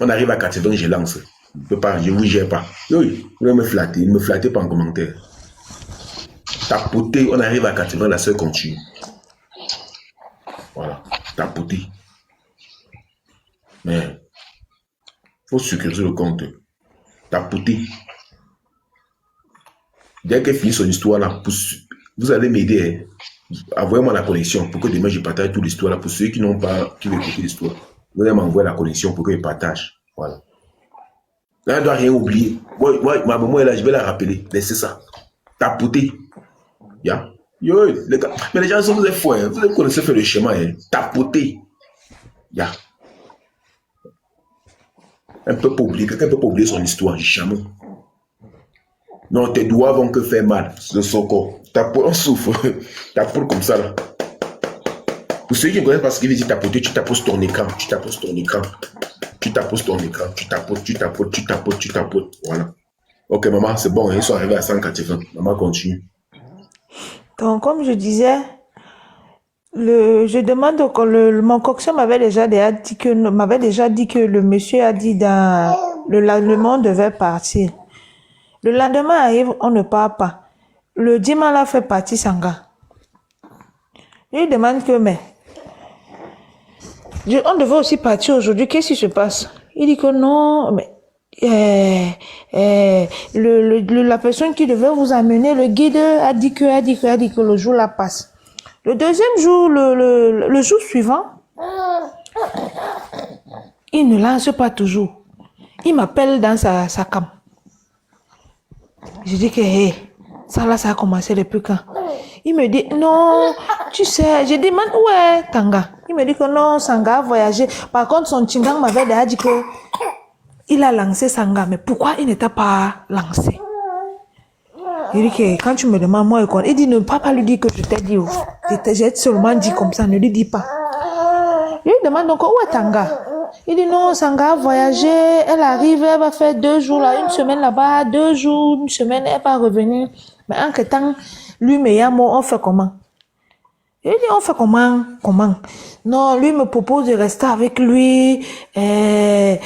On arrive à 80, je lance. Je ne peux pas, je ne vous gère pas. Oui, vous voulez me flatter, ne me flattez pas en commentaire. Tapoter, on arrive à 80, la seule continue. Voilà, tapoter. Mais il faut sécuriser le compte. Tapoter. Dès qu'elle finit son histoire là, vous allez m'aider. Envoyez-moi la connexion pour que demain je partage toute l'histoire là. Pour ceux qui n'ont pas, qui veulent écouter l'histoire, vous allez m'envoyer la connexion pour que je partage. Voilà. Là, elle ne doit rien oublier. Moi, ma maman est là, je vais la rappeler. Laissez ça. Tapoter. Yeah. Yo, les gars. Mais les gens sont vous êtes fous. Hein. Vous connaissez faire le schéma. Hein. Tapoter. Yeah. Elle ne peut pas oublier. Quelqu'un ne peut pas oublier son histoire. Jamais. Non, tes doigts vont que faire mal de son corps. On souffre. Tapote comme ça là. Pour ceux qui ne connaissent pas ce qu'il veut dire tapoter, tu taposes ton écran. Tu taposes ton écran. Tu taposes ton écran. Tu tapotes, tu tapotes, tu tapotes, tu tapotes. Voilà. Ok, maman, c'est bon. Ils sont arrivés à 180. Maman continue. Donc, comme je disais, je demande mon coxeur m'avait déjà dit que le monsieur a dit le lendemain on devait partir. Le lendemain arrive, on ne part pas. Le dimanche là fait partie Sanga. Je lui demande que on devait aussi partir aujourd'hui. Qu'est-ce qui se passe? Il dit que non, mais la personne qui devait vous amener, le guide a dit que le jour là passe. Le deuxième jour, le jour suivant, il ne lance pas toujours. Il m'appelle dans sa cam. Je dis que ça là, ça a commencé depuis quand? Il me dit non, tu sais, je demande où est Tanga. Il me dit que non, Sanga a voyagé. Par contre, son Chingang m'avait déjà dit que il a lancé Sanga, mais pourquoi il n'était pas lancé? Il dit que quand tu me demandes, moi, il dit ne pas lui dire que je t'ai dit. J'ai seulement dit comme ça, ne lui dis pas. Je lui demande donc où est Tanga? Il dit non, Sanga a voyagé, elle arrive, elle va faire 2 jours là, 1 semaine là-bas, 2 jours, 1 semaine, elle va revenir. Mais en que temps, lui, Meyamo, on fait comment? Il dit on fait comment? Non, lui me propose de rester avec lui, et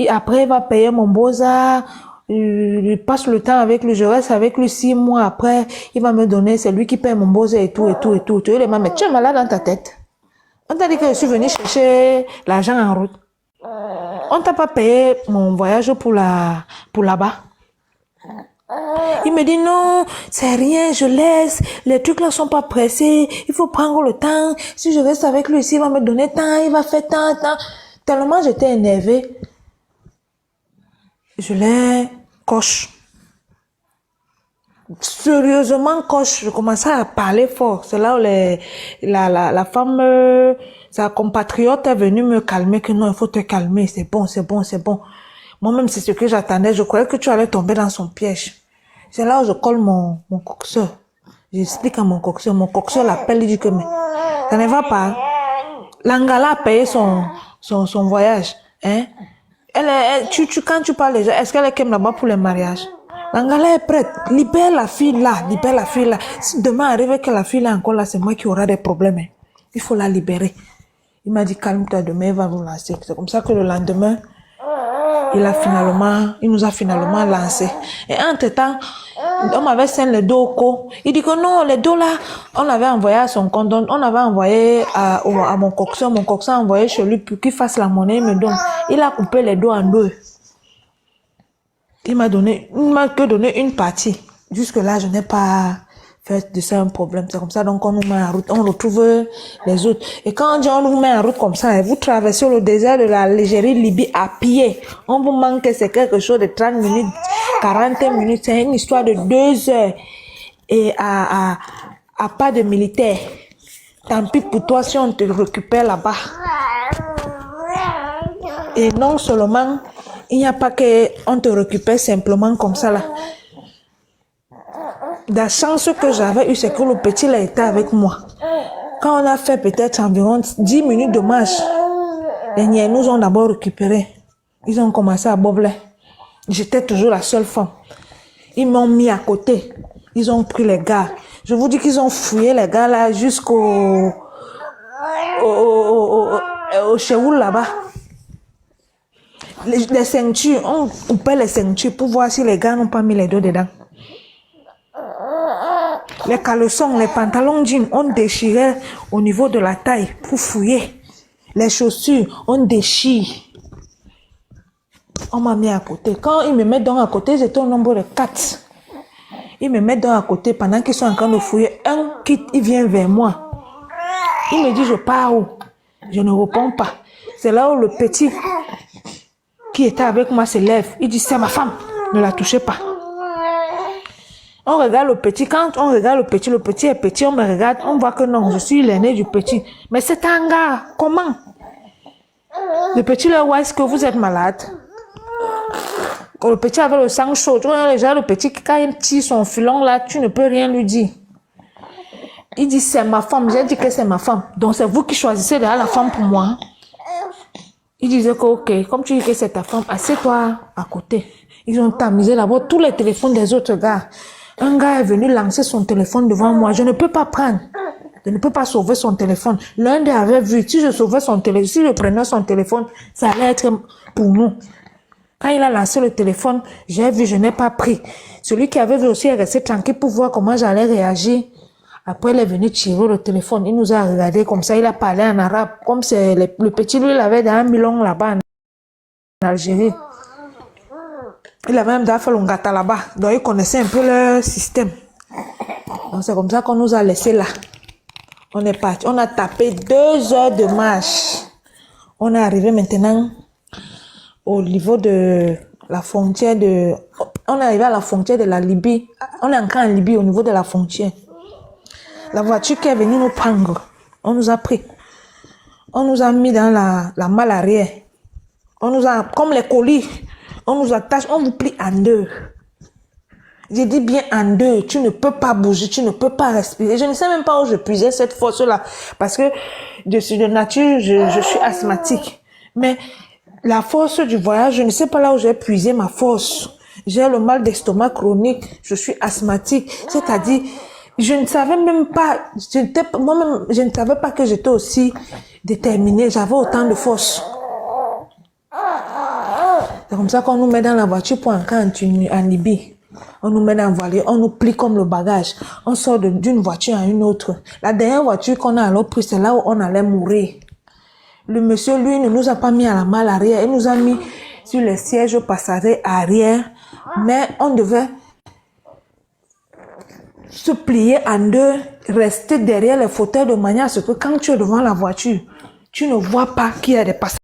après il va payer mon beaux-arts. Il passe le temps avec lui, je reste avec lui 6 mois après, il va me donner, c'est lui qui paye mon beaux-arts et tout. Tu lui demandes, mais tu es malade dans ta tête? On t'a dit que je suis venu chercher l'argent en route. On t'a pas payé mon voyage pour là-bas. Il me dit non, c'est rien, je laisse, les trucs là sont pas pressés, il faut prendre le temps, si je reste avec lui ici, il va me donner temps, il va faire temps. Tellement j'étais énervée, je l'ai coche. Sérieusement coche, je commençais à parler fort. C'est là où la femme, sa compatriote est venue me calmer, que non, il faut te calmer, c'est bon. Moi-même, c'est ce que j'attendais. Je croyais que tu allais tomber dans son piège. C'est là où je colle mon coxeur. J'explique à mon coxeur l'appelle, il dit que mais ça ne va pas. L'Angala a payé son voyage. Hein? Quand tu parles déjà, est-ce qu'elle est comme là-bas pour le mariage? L'Angala est prête. Libère la fille là. Si demain arrive que la fille là encore là, c'est moi qui aura des problèmes. Hein. Il faut la libérer. Il m'a dit calme-toi, demain il va vous lancer. C'est comme ça que le lendemain, il nous a finalement lancé. Et entre-temps, on m'avait scellé les dos au cou. Il dit que non, les dos là, on avait envoyé à son compte, on avait envoyé à mon coxeur. Mon coxeur a envoyé chez lui pour qu'il fasse la monnaie, il me donne. Il a coupé les dos en 2. Il m'a que donné une partie. Jusque là, je n'ai pas fait de ça un problème. C'est comme ça, donc on nous met en route, on retrouve les autres. Et quand on nous met en route comme ça, et vous traversez le désert de la Libye à pied, on vous manque, c'est quelque chose de 30 minutes, 40 minutes, c'est une histoire de 2 heures. Et à pas de militaire. Tant pis pour toi si on te récupère là-bas. Et non seulement, il n'y a pas que on te récupère simplement comme ça là. La chance que j'avais eue, c'est que le petit là était avec moi. Quand on a fait peut-être environ 10 minutes de marche, les niais nous ont d'abord récupérés. Ils ont commencé à bobler. J'étais toujours la seule femme. Ils m'ont mis à côté. Ils ont pris les gars. Je vous dis qu'ils ont fouillé les gars là jusqu'au Chéoul là-bas. Les ceintures, on coupait les ceintures pour voir si les gars n'ont pas mis les dos dedans. Les caleçons, les pantalons jeans, on déchirait au niveau de la taille pour fouiller. Les chaussures, on déchire. On m'a mis à côté. Quand ils me mettent donc à côté, j'étais au nombre de 4. Ils me mettent donc à côté pendant qu'ils sont en train de fouiller. Un quitte, il vient vers moi. Il me dit, je pars où? Je ne réponds pas. C'est là où le petit qui était avec moi se lève. Il dit, c'est ma femme. Ne la touchez pas. On regarde le petit. Quand on regarde le petit est petit, on me regarde, on voit que non, je suis l'aîné du petit. Mais c'est un gars, comment? Le petit leur voit, est-ce que vous êtes malade? Le petit avait le sang chaud. Tu vois, déjà, le petit, quand il tire son filon là, tu ne peux rien lui dire. Il dit, c'est ma femme. J'ai dit que c'est ma femme. Donc, c'est vous qui choisissez déjà la femme pour moi. Il disait que, ok, comme tu dis que c'est ta femme, assieds-toi à côté. Ils ont tamisé là-bas tous les téléphones des autres gars. Un gars est venu lancer son téléphone devant moi. Je ne peux pas prendre. Je ne peux pas sauver son téléphone. L'un des avait vu, si je sauvais son téléphone, si je prenais son téléphone, ça allait être pour nous. Quand il a lancé le téléphone, j'ai vu, je n'ai pas pris. Celui qui avait vu aussi est resté tranquille pour voir comment j'allais réagir. Après, il est venu tirer le téléphone. Il nous a regardé comme ça. Il a parlé en arabe. Comme c'est le petit, lui, il avait dans un milon là-bas en Algérie. Il avait même fait le gata là-bas. Donc, il connaissait un peu leur système. Donc, c'est comme ça qu'on nous a laissé là. On est parti. On a tapé 2 heures de marche. On est arrivé maintenant au niveau de la frontière de... On est arrivé à la frontière de la Libye. On est encore en Libye au niveau de la frontière. La voiture qui est venue nous prendre, on nous a pris. On nous a mis dans la malle arrière. On nous a, comme les colis, on nous attache, on vous plie en 2. J'ai dit bien en 2, tu ne peux pas bouger, tu ne peux pas respirer. Je ne sais même pas où je puisais cette force-là. Parce que de nature, je suis asthmatique. Mais la force du voyage, je ne sais pas là où j'ai puisé ma force. J'ai le mal d'estomac chronique, je suis asthmatique. C'est-à-dire, je ne savais même pas, moi-même, je ne savais pas que j'étais aussi déterminée, j'avais autant de force. C'est comme ça qu'on nous met dans la voiture pour entrer en Libye. On nous met dans la voiture, on nous plie comme le bagage. On sort d'une voiture à une autre. La dernière voiture qu'on a alors pris, c'est là où on allait mourir. Le monsieur, lui, ne nous a pas mis à la malle arrière, il nous a mis sur les sièges passagers arrière, mais on devait se plier en 2, rester derrière les fauteuils de manière à ce que quand tu es devant la voiture, tu ne vois pas qu'il y a des passagers.